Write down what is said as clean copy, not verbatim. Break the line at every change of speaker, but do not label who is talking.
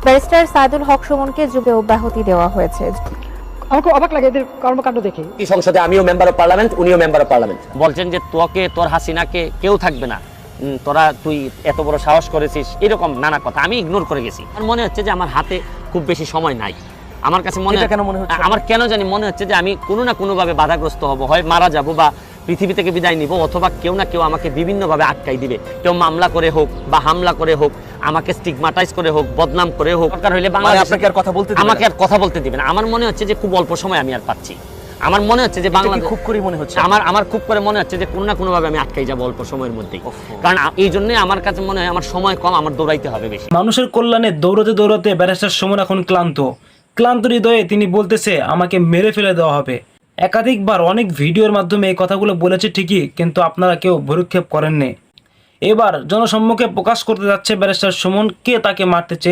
Barrister Saidul হক সুমনকে যুগে অব্যাহতি দেওয়া হয়েছে।
আমার খুব অবাক লাগে এদের কর্মকাণ্ড দেখে।
এই সংসদে আমিও মেম্বার অফ পার্লামেন্ট, উনিও মেম্বার অফ পার্লামেন্ট। বলছেন যে তোর হাসিনাকে কেউ থাকবে না, তুই এত বড় সাহস করেছিস, এরকম নানা কথা আমি ইগনোর করে গেছি। আমার মনে হচ্ছে যে আমার হাতে খুব বেশি সময় নাই। আমার কাছে আমার কেন জানি মনে হচ্ছে যে আমি কোনো না কোনোভাবে বাধাগ্রস্ত হব, হয় মারা যাব বা পৃথিবী থেকে বিদায় নিব, অথবা কেউ না কেউ আমাকে বিভিন্নভাবে আটকাই দিবে। কেউ মামলা করে হোক বা হামলা করে হোক, আমাকে স্টিগমাটাইজ করে হোক, বদনাম করে হোক, দরকার হইলে আমাকে আর কথা বলতে দিবে না। আমার মনে হচ্ছে যে খুব অল্প সময় আমি আর পাচ্ছি। আমার মনে হচ্ছে যে বাংলাদেশ খুব করে মনে হচ্ছে আমার খুব করে মনে হচ্ছে যে কোনো না কোনোভাবে আমি আটকাই যাবো অল্প সময়ের মধ্যেই। কারণ এই জন্যই আমার কাছে মনে হয় আমার সময় কম, আমার দৌড়াইতে হবে বেশি।
মানুষের কল্যাণে দৌড়াতে দৌড়াতে ব্যারিস্টার সুমন এখন ক্লান্ত হৃদয়ে তিনি বলতেছে আমাকে মেরে ফেলে দেওয়া হবে। একাধিকবার অনেক ভিডিওর মাধ্যমে এই কথাগুলো বলেছে ঠিকই, কিন্তু আপনারা কেউ ভ্রুক্ষেপ করেননি। এবার জনসম্মুখে প্রকাশ করতে যাচ্ছে ব্যারিস্টার সুমন কে তাকে মারতে চেয়ে